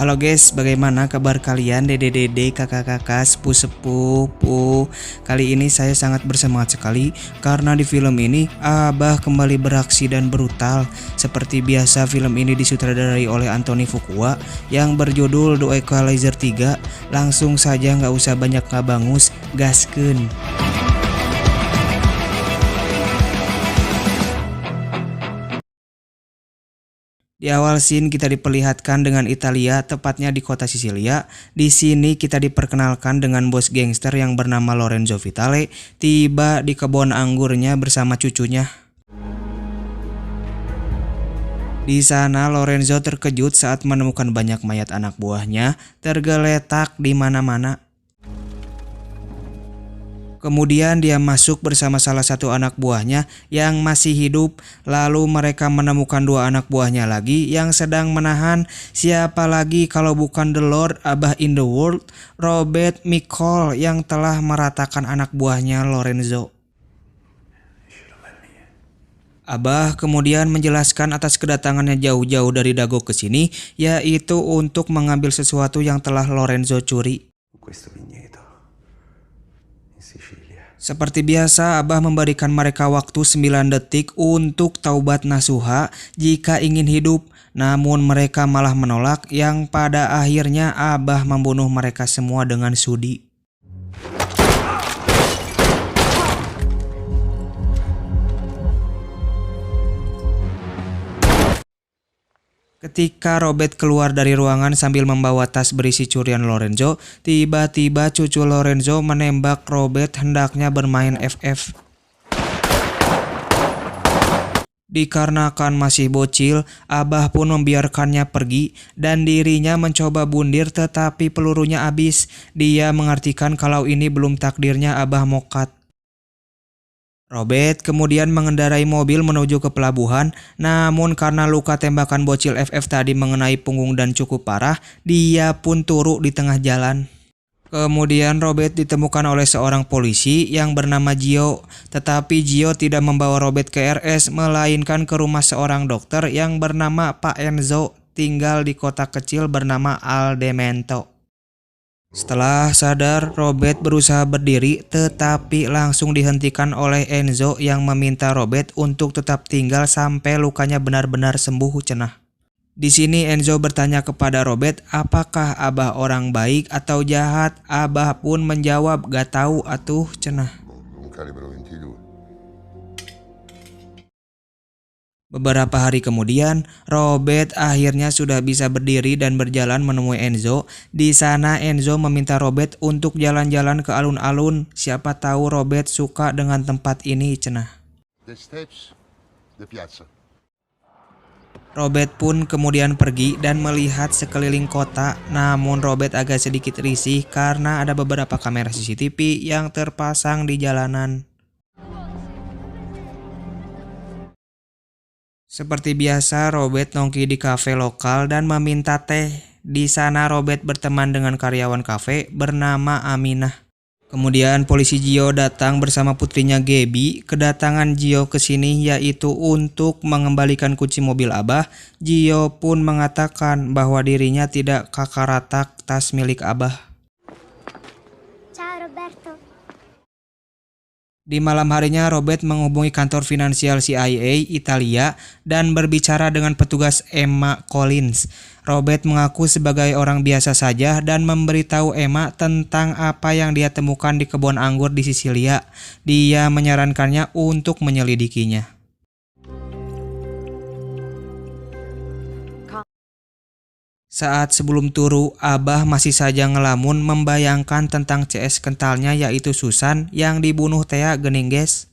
Halo guys, bagaimana kabar kalian dede-dede, kakak-kakak, sepuh-sepuh? Kali ini saya sangat bersemangat sekali karena di film ini Abah kembali beraksi dan brutal. Seperti biasa film ini disutradarai oleh Anthony Fuqua yang berjudul The Equalizer 3. Langsung saja nggak usah banyak ngabangus, gaskeun. Di awal scene kita diperlihatkan dengan Italia, tepatnya di kota Sisilia. Di sini kita diperkenalkan dengan bos gangster yang bernama Lorenzo Vitale tiba di kebun anggurnya bersama cucunya. Di sana Lorenzo terkejut saat menemukan banyak mayat anak buahnya tergeletak di mana-mana. Kemudian dia masuk bersama salah satu anak buahnya yang masih hidup. Lalu mereka menemukan dua anak buahnya lagi yang sedang menahan. Siapa lagi kalau bukan The Lord Abah in the World, Robert Michael, yang telah meratakan anak buahnya Lorenzo. Abah kemudian menjelaskan atas kedatangannya jauh-jauh dari Dago ke sini, yaitu untuk mengambil sesuatu yang telah Lorenzo curi. Seperti biasa, Abah memberikan mereka waktu 9 detik untuk taubat nasuha jika ingin hidup. Namun mereka malah menolak, yang pada akhirnya Abah membunuh mereka semua dengan sudi. Ketika Robert keluar dari ruangan sambil membawa tas berisi curian Lorenzo, tiba-tiba cucu Lorenzo menembak Robert hendaknya bermain FF. Dikarenakan masih bocil, Abah pun membiarkannya pergi dan dirinya mencoba bundir tetapi pelurunya habis. Dia mengartikan kalau ini belum takdirnya Abah mokat. Robert kemudian mengendarai mobil menuju ke pelabuhan, namun karena luka tembakan bocil FF tadi mengenai punggung dan cukup parah, dia pun turun di tengah jalan. Kemudian Robert ditemukan oleh seorang polisi yang bernama Gio, tetapi Gio tidak membawa Robert ke RS, melainkan ke rumah seorang dokter yang bernama Pak Enzo, tinggal di kota kecil bernama Aldemento. Setelah sadar, Robert berusaha berdiri tetapi langsung dihentikan oleh Enzo yang meminta Robert untuk tetap tinggal sampai lukanya benar-benar sembuh cenah. Di sini Enzo bertanya kepada Robert apakah Abah orang baik atau jahat. Abah pun menjawab gak tahu atuh cenah. Beberapa hari kemudian, Robert akhirnya sudah bisa berdiri dan berjalan menemui Enzo. Di sana Enzo meminta Robert untuk jalan-jalan ke alun-alun. Siapa tahu Robert suka dengan tempat ini cenah. Robert pun kemudian pergi dan melihat sekeliling kota. Namun Robert agak sedikit risih karena ada beberapa kamera CCTV yang terpasang di jalanan. Seperti biasa, Robert nongki di kafe lokal dan meminta teh. Di sana Robert berteman dengan karyawan kafe bernama Aminah. Kemudian polisi Gio datang bersama putrinya Gaby. Kedatangan Gio ke sini yaitu untuk mengembalikan kunci mobil Abah. Gio pun mengatakan bahwa dirinya tidak kakaratak tas milik Abah. Di malam harinya Robert menghubungi kantor finansial CIA Italia dan berbicara dengan petugas Emma Collins. Robert mengaku sebagai orang biasa saja dan memberitahu Emma tentang apa yang dia temukan di kebun anggur di Sisilia. Dia menyarankannya untuk menyelidikinya. Saat sebelum turu, Abah masih saja ngelamun membayangkan tentang CS kentalnya yaitu Susan yang dibunuh Thea geuning guys.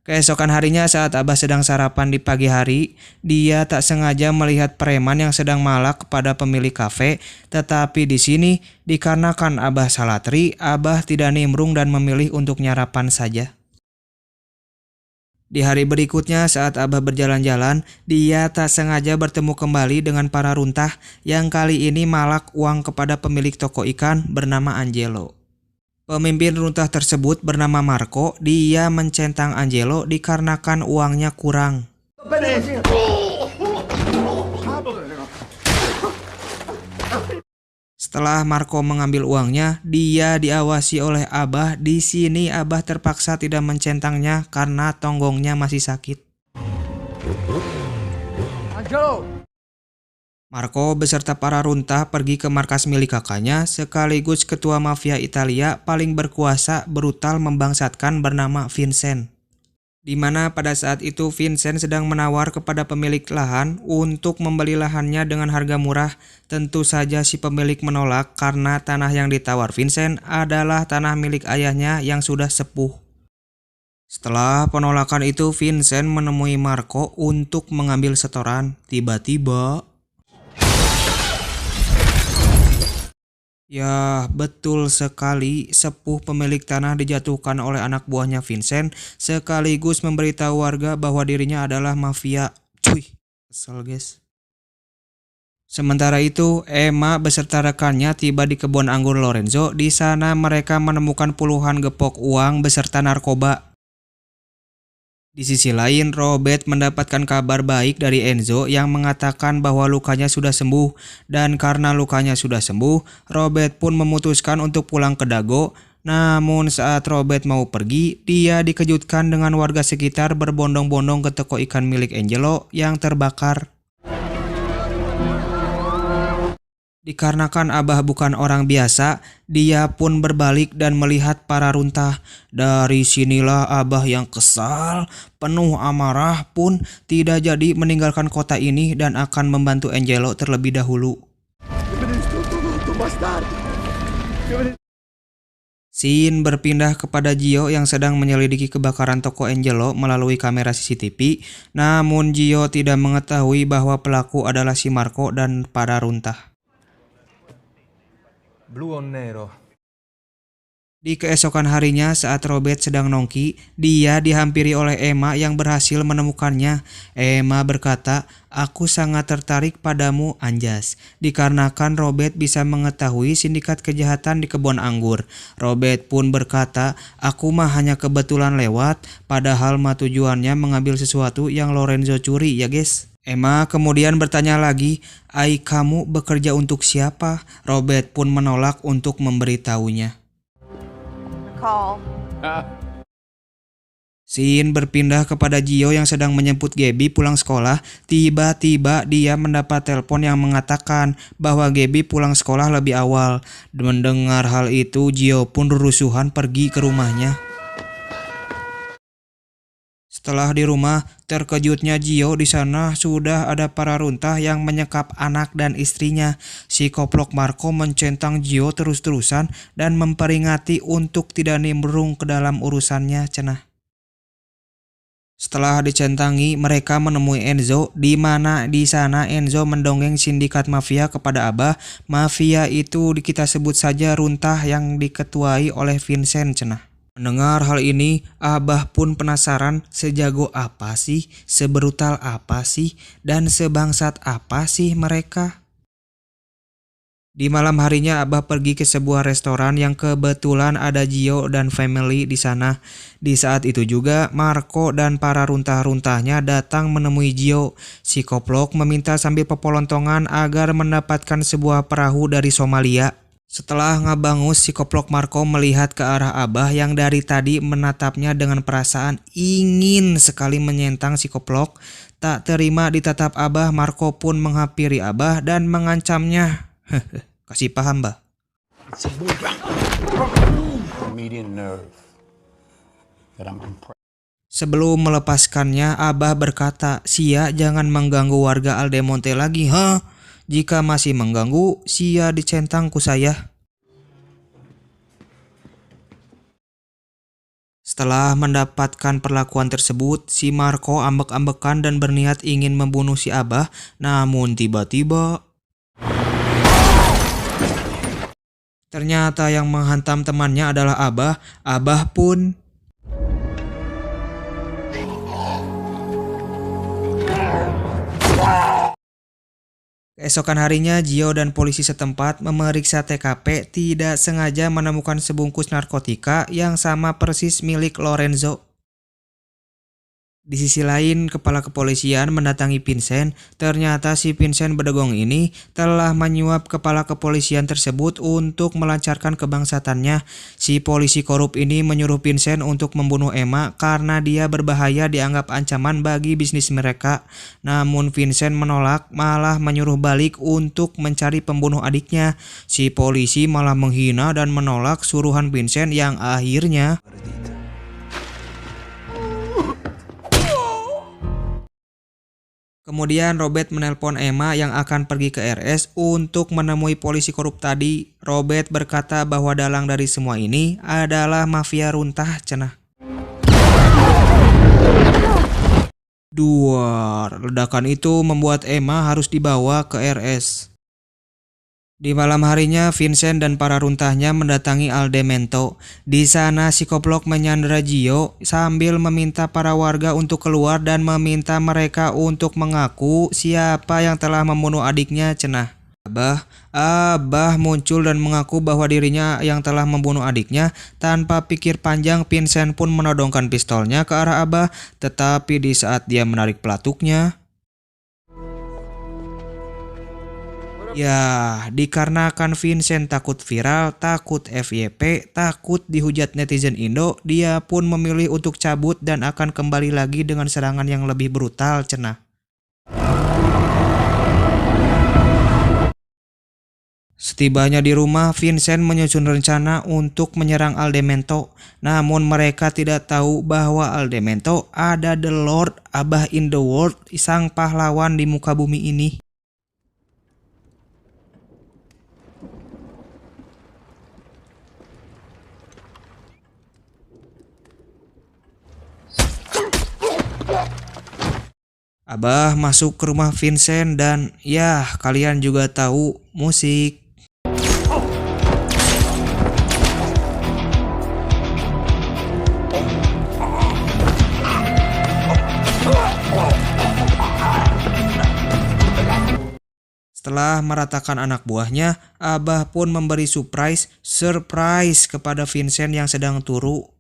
Keesokan harinya saat Abah sedang sarapan di pagi hari, dia tak sengaja melihat preman yang sedang malak kepada pemilik kafe. Tetapi di sini, dikarenakan Abah salatri, Abah tidak nimbrung dan memilih untuk nyarapan saja. Di hari berikutnya saat Abah berjalan-jalan, dia tak sengaja bertemu kembali dengan para runtah yang kali ini malak uang kepada pemilik toko ikan bernama Angelo. Pemimpin runtah tersebut bernama Marco. Dia mencentang Angelo dikarenakan uangnya kurang. Setelah Marco mengambil uangnya, dia diawasi oleh Abah. Di sini Abah terpaksa tidak mencentangnya karena tonggongnya masih sakit. Marco beserta para runtah pergi ke markas milik kakaknya, sekaligus ketua mafia Italia paling berkuasa brutal membangsatkan bernama Vincent. Di mana pada saat itu Vincent sedang menawar kepada pemilik lahan untuk membeli lahannya dengan harga murah. Tentu saja si pemilik menolak karena tanah yang ditawar Vincent adalah tanah milik ayahnya yang sudah sepuh. Setelah penolakan itu, Vincent menemui Marco untuk mengambil setoran. Tiba-tiba, ya, betul sekali, sepuh pemilik tanah dijatuhkan oleh anak buahnya Vincent, sekaligus memberitahu warga bahwa dirinya adalah mafia. Cuy, kesel guys. Sementara itu, Emma beserta rekannya tiba di kebun anggur Lorenzo. Di sana mereka menemukan puluhan gepok uang beserta narkoba. Di sisi lain, Robert mendapatkan kabar baik dari Enzo yang mengatakan bahwa lukanya sudah sembuh. Dan karena lukanya sudah sembuh, Robert pun memutuskan untuk pulang ke Dago. Namun saat Robert mau pergi, dia dikejutkan dengan warga sekitar berbondong-bondong ke toko ikan milik Angelo yang terbakar. Dikarenakan Abah bukan orang biasa, dia pun berbalik dan melihat para runtah. Dari sinilah Abah yang kesal, penuh amarah pun tidak jadi meninggalkan kota ini dan akan membantu Angelo terlebih dahulu. Scene berpindah kepada Gio yang sedang menyelidiki kebakaran toko Angelo melalui kamera CCTV. Namun Gio tidak mengetahui bahwa pelaku adalah si Marco dan para runtah. Blu o nero? Di keesokan harinya saat Robert sedang nongki, dia dihampiri oleh Emma yang berhasil menemukannya. Emma berkata, "Aku sangat tertarik padamu, Anjas." Dikarenakan Robert bisa mengetahui sindikat kejahatan di kebun anggur. Robert pun berkata, "Aku mah hanya kebetulan lewat, padahal mah tujuannya mengambil sesuatu yang Lorenzo curi ya guys." Emma kemudian bertanya lagi, "Ai, kamu bekerja untuk siapa?" Robert pun menolak untuk memberitahunya. Scene berpindah kepada Gio yang sedang menjemput Gaby pulang sekolah. Tiba-tiba dia mendapat telepon yang mengatakan bahwa Gaby pulang sekolah lebih awal. Mendengar hal itu, Gio pun rusuhan pergi ke rumahnya. Setelah di rumah, terkejutnya Gio di sana sudah ada para runtah yang menyekap anak dan istrinya. Si koplok Marco mencentang Gio terus-terusan dan memperingati untuk tidak nimbrung ke dalam urusannya cenah. Setelah dicentangi, mereka menemui Enzo, di mana di sana Enzo mendongeng sindikat mafia kepada Abah. Mafia itu kita sebut saja runtah yang diketuai oleh Vincent cenah. Mendengar hal ini, Abah pun penasaran sejago apa sih, sebrutal apa sih, dan sebangsat apa sih mereka. Di malam harinya Abah pergi ke sebuah restoran yang kebetulan ada Gio dan family di sana. Di saat itu juga Marco dan para runtah-runtahnya datang menemui Gio. Si koplok meminta sambil pepolontongan agar mendapatkan sebuah perahu dari Somalia. Setelah ngabangus, si koplok Marco melihat ke arah Abah yang dari tadi menatapnya dengan perasaan ingin sekali menyentang si koplok. Tak terima ditatap Abah, Marco pun menghampiri Abah dan mengancamnya. Kasih paham, Bah. Sebelum melepaskannya, Abah berkata, "Sia jangan mengganggu warga Aldemonte lagi, ha? Jika masih mengganggu, sia dicentangku saya." Setelah mendapatkan perlakuan tersebut, si Marco ambek-ambekan dan berniat ingin membunuh si Abah. Namun tiba-tiba, ternyata yang menghantam temannya adalah Abah. Abah pun keesokan harinya, Gio dan polisi setempat memeriksa TKP, tidak sengaja menemukan sebungkus narkotika yang sama persis milik Lorenzo. Di sisi lain, kepala kepolisian mendatangi Vincent. Ternyata si Vincent Bedegong ini telah menyuap kepala kepolisian tersebut untuk melancarkan kebangsatannya. Si polisi korup ini menyuruh Vincent untuk membunuh Emma karena dia berbahaya, dianggap ancaman bagi bisnis mereka. Namun Vincent menolak, malah menyuruh balik untuk mencari pembunuh adiknya. Si polisi malah menghina dan menolak suruhan Vincent yang akhirnya kemudian Robert menelpon Emma yang akan pergi ke RS untuk menemui polisi korup tadi. Robert berkata bahwa dalang dari semua ini adalah mafia runtah cenah. Duar, ledakan itu membuat Emma harus dibawa ke RS. Di malam harinya, Vincent dan para runtahnya mendatangi Aldemento. Di sana, si Koplok menyandera Gio sambil meminta para warga untuk keluar dan meminta mereka untuk mengaku siapa yang telah membunuh adiknya cenah. Abah muncul dan mengaku bahwa dirinya yang telah membunuh adiknya. Tanpa pikir panjang, Vincent pun menodongkan pistolnya ke arah Abah, tetapi di saat dia menarik pelatuknya, ya, dikarenakan Vincent takut viral, takut FYP, takut dihujat netizen Indo, dia pun memilih untuk cabut dan akan kembali lagi dengan serangan yang lebih brutal cenah. Setibanya di rumah, Vincent menyusun rencana untuk menyerang Aldemento. Namun mereka tidak tahu bahwa Aldemento ada The Lord Abah in the World, sang pahlawan di muka bumi ini. Abah masuk ke rumah Vincent dan ya, kalian juga tahu, musik. Setelah meratakan anak buahnya, Abah pun memberi surprise kepada Vincent yang sedang turu.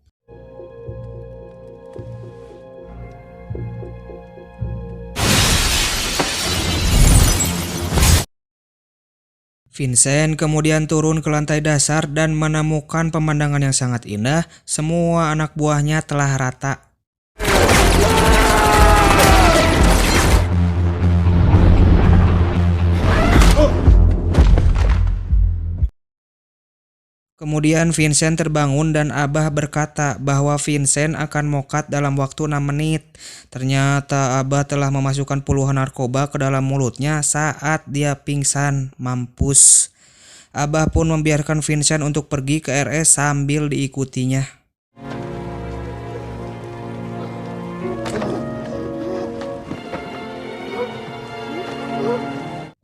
Vincent kemudian turun ke lantai dasar dan menemukan pemandangan yang sangat indah. Semua anak buahnya telah rata. Kemudian Vincent terbangun dan Abah berkata bahwa Vincent akan mokat dalam waktu 6 menit. Ternyata Abah telah memasukkan puluhan narkoba ke dalam mulutnya saat dia pingsan. Mampus. Abah pun membiarkan Vincent untuk pergi ke RS sambil diikutinya.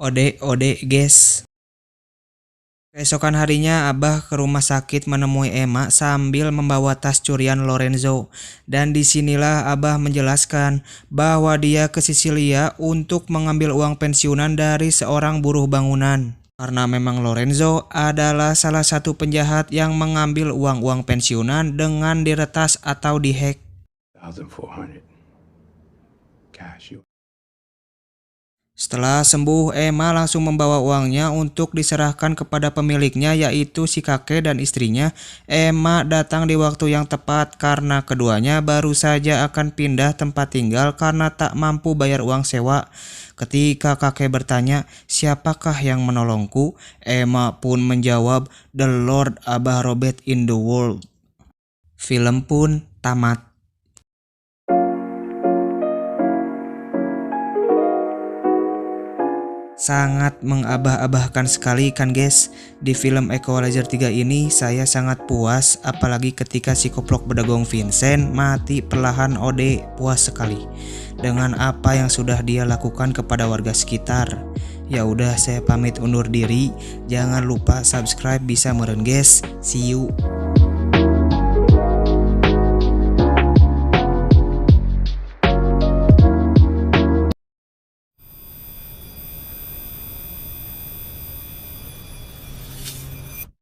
Ode guys. Keesokan harinya, Abah ke rumah sakit menemui Emma sambil membawa tas curian Lorenzo. Dan disinilah Abah menjelaskan bahwa dia ke Sisilia untuk mengambil uang pensiunan dari seorang buruh bangunan. Karena memang Lorenzo adalah salah satu penjahat yang mengambil uang-uang pensiunan dengan diretas atau dihack. 1,400 cash. Setelah sembuh, Emma langsung membawa uangnya untuk diserahkan kepada pemiliknya, yaitu si kakek dan istrinya. Emma datang di waktu yang tepat karena keduanya baru saja akan pindah tempat tinggal karena tak mampu bayar uang sewa. Ketika kakek bertanya, siapakah yang menolongku? Emma pun menjawab, The Lord Abah Robert in the World. Film pun tamat. Sangat mengabah-abahkan sekali kan guys. Di film Equalizer 3 ini saya sangat puas, apalagi ketika si Koplok Bedegong Vincent mati perlahan. Ode puas sekali dengan apa yang sudah dia lakukan kepada warga sekitar. Ya udah, saya pamit undur diri. Jangan lupa subscribe bisa meren guys. See you.